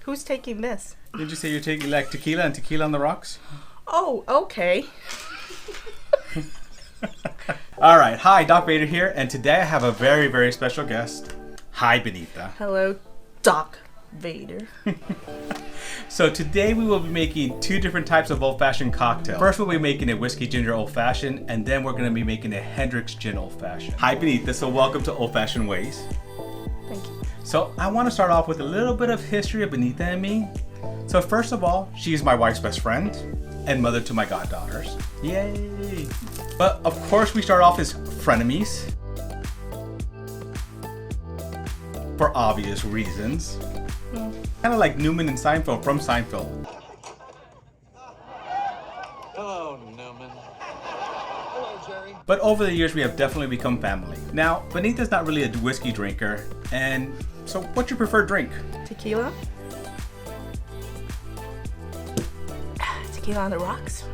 Who's taking this? Did you say you're taking like tequila and tequila on the rocks? Oh, okay. All right. Hi, Doc Vader here, and today I have a very, very special guest. Hi, Benita. Hello, Doc Vader. So today we will be making two different types of old-fashioned cocktails. First we'll be making a whiskey ginger old-fashioned, and then we're going to be making a Hendrix Gin Old-Fashioned. Hi, Benita. So welcome to Old Fashioned Ways. Thank you. So I want to start off with a little bit of history of Benita and me. So first of all, she's my wife's best friend and mother to my goddaughters. Yay! But of course we start off as frenemies. For obvious reasons. Kind of like Newman and Seinfeld from Seinfeld. Hello, Newman. Hello, Jerry. But over the years we have definitely become family. Now, Benita's not really a whiskey drinker, and so what's your preferred drink? Tequila? Tequila on the rocks.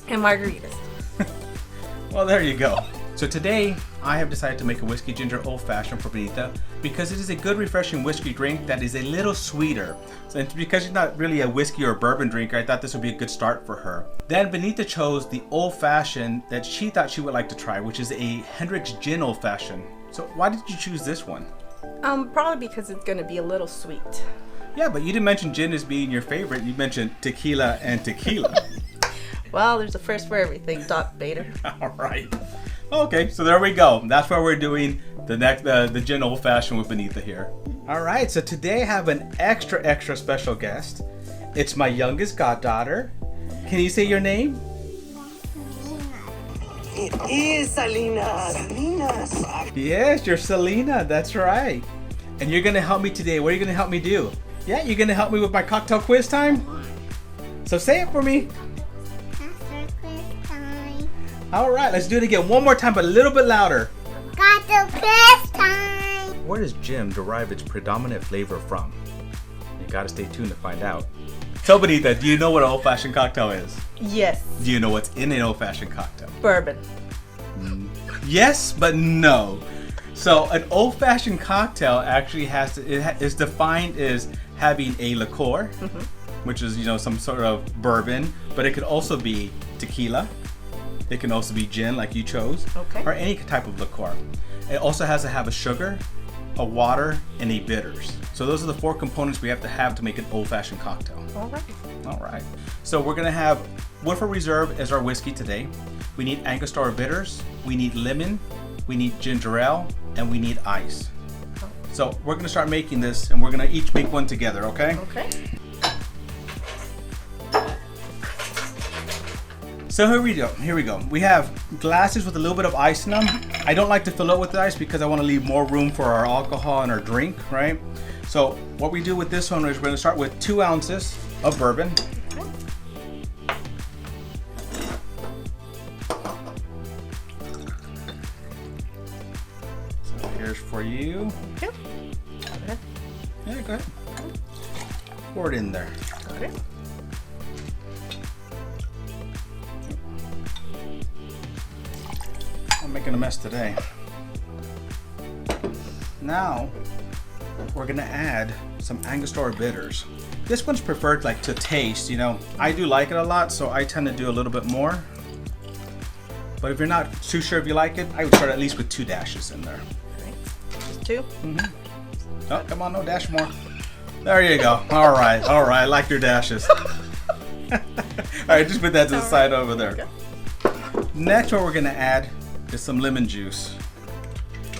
And margaritas. Well, there you go. So today, I have decided to make a whiskey ginger old-fashioned for Benita because it is a good refreshing whiskey drink that is a little sweeter. So because she's not really a whiskey or bourbon drinker, I thought this would be a good start for her. Then Benita chose the old-fashioned that she thought she would like to try, which is a Hendrix Gin Old-Fashioned. So why did you choose this one? Probably because it's gonna be a little sweet. Yeah, but you didn't mention gin as being your favorite. You mentioned tequila and tequila. Well, there's a first for everything, Doc Vader. All right. Okay, so there we go. That's why we're doing the Gin Old Fashioned with Benita here. All right, so today I have an extra special guest. It's my youngest goddaughter. Can you say your name? It is Selena. Selena. Yes, you're Selena. That's right. And you're gonna help me today. What are you gonna help me do? Yeah, you're gonna help me with my cocktail quiz time? So say it for me. All right, let's do it again. One more time, but a little bit louder. Cocktail quiz time! Where does gin derive its predominant flavor from? You gotta stay tuned to find out. So Benita, do you know what an old-fashioned cocktail is? Yes. Do you know what's in an old-fashioned cocktail? Bourbon. Yes, but no. So an old-fashioned cocktail actually is defined as having a liqueur, which is some sort of bourbon, but it could also be tequila. It can also be gin, like you chose, Okay. or any type of liqueur. It also has to have a sugar, a water, and a bitters. So those are the four components we have to make an old-fashioned cocktail. All right. All right. So we're gonna have Woodford Reserve as our whiskey today. We need Angostura bitters. We need lemon. We need ginger ale, and we need ice. So we're gonna start making this, and we're gonna each make one together. Okay? Okay. So here we go. We have glasses with a little bit of ice in them. I don't like to fill it with ice because I want to leave more room for our alcohol and our drink, right? So what we do with this one is we're going to start with 2 ounces of bourbon. So here's for you. Okay. Go ahead. Yeah, go ahead. Pour it in there. Okay. I'm making a mess today. Now, we're gonna add some Angostura bitters. This one's preferred like to taste, I do like it a lot, so I tend to do a little bit more. But if you're not too sure if you like it, I would start at least with 2 dashes in there. Okay. Just 2? Oh, come on, no, dash more. There you go. All right, I like your dashes. All right, just put that to the side over there. Okay. Next, what we're gonna add is some lemon juice.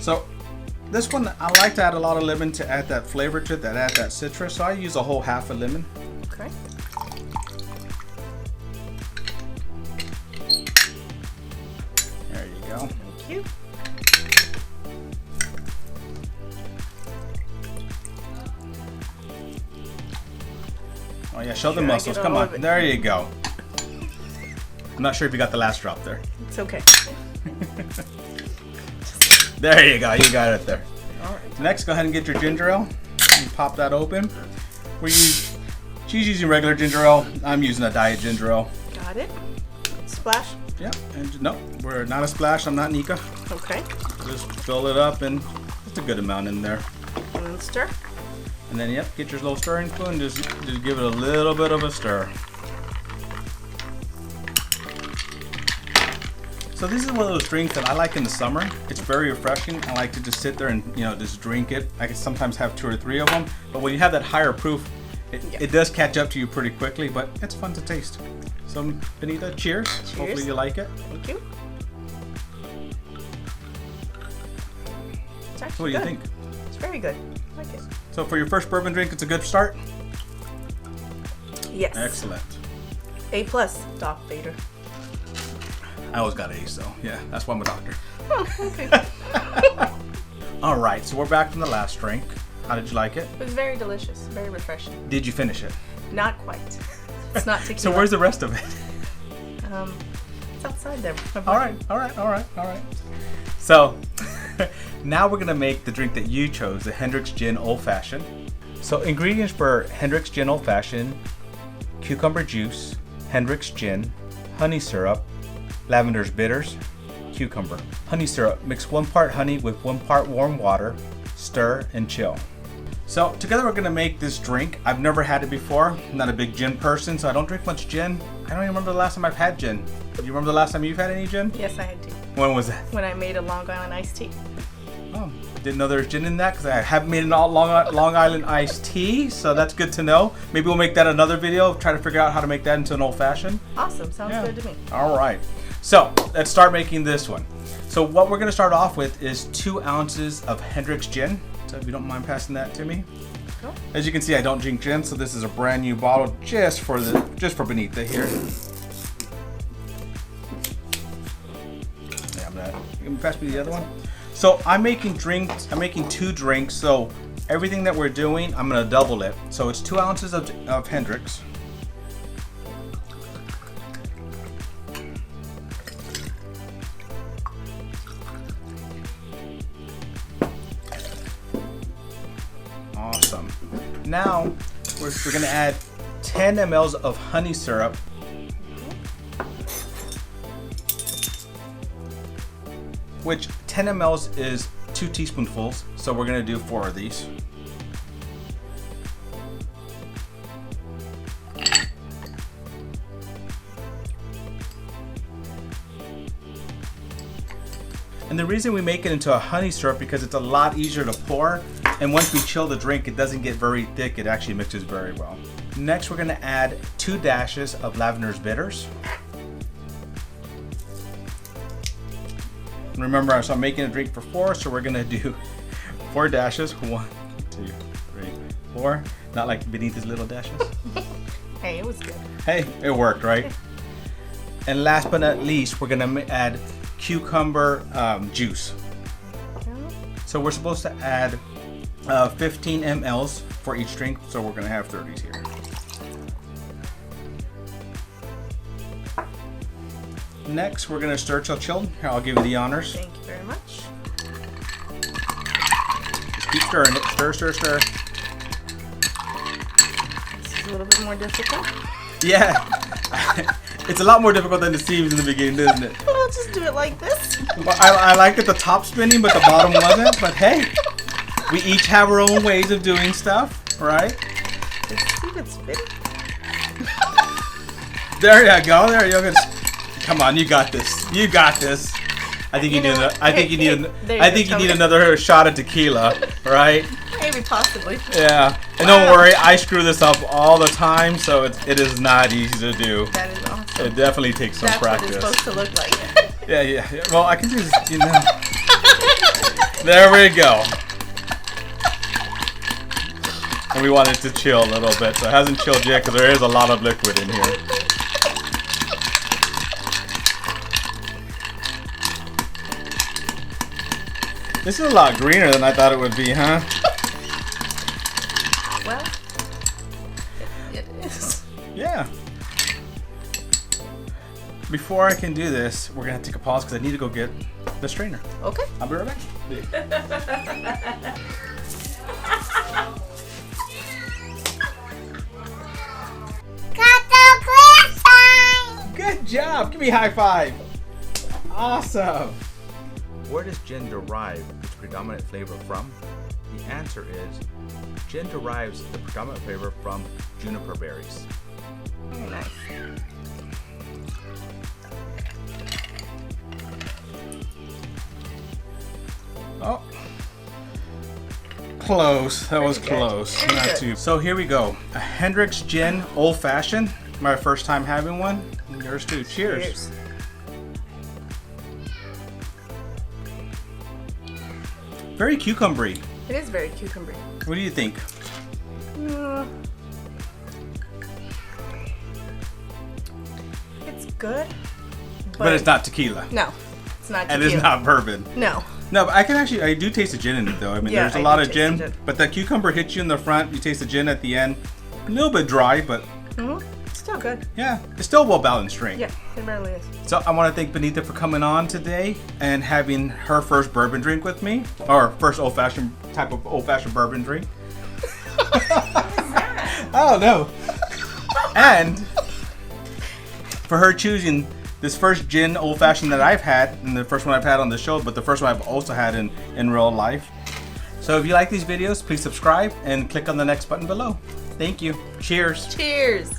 So this one, I like to add a lot of lemon to add that flavor to it, add that citrus. So I use a whole half a lemon. Okay. There you go. Thank you. Oh yeah, show the Sure, I muscles. get Come all on. of it. There you go. I'm not sure if you got the last drop there. It's okay. There you go. You got it there. All right. Next, go ahead and get your ginger ale. And pop that open. She's using regular ginger ale. I'm using a diet ginger ale. Got it. Splash. Yeah. And no, we're not a splash. I'm not Nika. Okay. Just fill it up and just a good amount in there. And then stir. And then, yep, get your little stirring spoon. Just give it a little bit of a stir. So this is one of those drinks that I like in the summer. It's very refreshing. I like to just sit there and just drink it. I can sometimes have 2 or 3 of them. But when you have that higher proof, it does catch up to you pretty quickly. But it's fun to taste. So Benita, cheers. Hopefully you like it. Thank you. It's actually What do you good. think? It's very good. I like it. So for your first bourbon drink, it's a good start? Yes. Excellent. A+, Doc Vader. I always got A's though. Yeah, that's why I'm a doctor. Oh, okay. All right, so we're back from the last drink. How did you like it? It was very delicious, very refreshing. Did you finish it? Not quite. It's not tequila. So where's the rest of it? It's outside there. All right. So now we're gonna make the drink that you chose, the Hendrix Gin Old-Fashioned. So ingredients for Hendrix Gin Old-Fashioned: cucumber juice, Hendrix gin, honey syrup, lavender's bitters, cucumber. Honey syrup, mix 1 part honey with 1 part warm water, stir and chill. So together we're gonna make this drink. I've never had it before. I'm not a big gin person, so I don't drink much gin. I don't even remember the last time I've had gin. Do you remember the last time you've had any gin? Yes, I had to. When was that? When I made a Long Island iced tea. Oh, didn't know there was gin in that because I haven't made an Long Island iced tea, so that's good to know. Maybe we'll make that another video, try to figure out how to make that into an old fashioned. Awesome, sounds good to me. All right, so let's start making this one. So what we're gonna start off with is 2 ounces of Hendrix gin. So if you don't mind passing that to me. Cool. As you can see, I don't drink gin, so this is a brand new bottle just for Benita here. Yeah, you can pass me the other one. So I'm making 2 drinks. So everything that we're doing, I'm gonna double it. So it's 2 ounces of Hendrix. Awesome. Now we're gonna add 10 mLs of honey syrup. Which 10 mLs is 2 teaspoonfuls, so we're gonna do 4 of these. And the reason we make it into a honey syrup because it's a lot easier to pour, and once we chill the drink, it doesn't get very thick, it actually mixes very well. Next, we're gonna add 2 dashes of lavender's bitters. Remember, so I'm making a drink for 4, so we're gonna do 4 dashes. 1, 2, 3, 4. Not like Benita's little dashes. Hey, it was good. Hey, it worked, right? And last but not least, we're gonna add cucumber juice. So we're supposed to add 15 mLs for each drink, so we're gonna have 30s here. Next, we're gonna stir till chilled. Here, I'll give you the honors. Thank you very much. Just keep stirring it. Stir, stir, stir. This is a little bit more difficult. Yeah. It's a lot more difficult than it seems in the beginning, isn't it? Well, just do it like this. Well, I like that the top spinning, but the bottom wasn't. But hey, we each have our own ways of doing stuff, right? Let's see if it's spinning. There you go. There you go. Come on, you got this. You got this. I think you need. I think you need another shot of tequila, right? Maybe, possibly. Yeah. And don't worry, I screw this up all the time, so it is not easy to do. That is awesome. It definitely takes some practice. That's what it's supposed to look like. Yeah. Well, I can do this, There we go. And we want it to chill a little bit, so it hasn't chilled yet because there is a lot of liquid in here. This is a lot greener than I thought it would be, huh? Well, it is. Yeah. Before I can do this, we're gonna take a pause because I need to go get the strainer. Okay. I'll be right back. Got the quiz time! Good job. Give me a high five. Awesome. Where does gin derive its predominant flavor from? The answer is gin derives the predominant flavor from juniper berries. Very nice. Oh, close. That was Pretty good. close. Pretty Not good. too. So here we go. A Hendrix Gin Old-Fashioned. My first time having one. And yours too. Cheers. Cheers. Very cucumbery. It is very cucumbery. What do you think? It's good. But it's not tequila. No, it's not And tequila. it's not bourbon. No. No, but I do taste the gin in it though. I mean, Yeah, there's a I lot do of taste gin, the gin. but the cucumber hits you in the front. You taste the gin at the end. A little bit dry, but It's still good. yeah, it's still a well-balanced drink. Yeah, it really is. So I want to thank Benita for coming on today and having her first bourbon drink with me, or first old-fashioned type of old-fashioned bourbon drink. I don't know. And for her choosing this first gin old-fashioned that I've had, and the first one I've had on the show, but the first one I've also had in real life. So if you like these videos, please subscribe and click on the next button below. Thank you. Cheers. Cheers.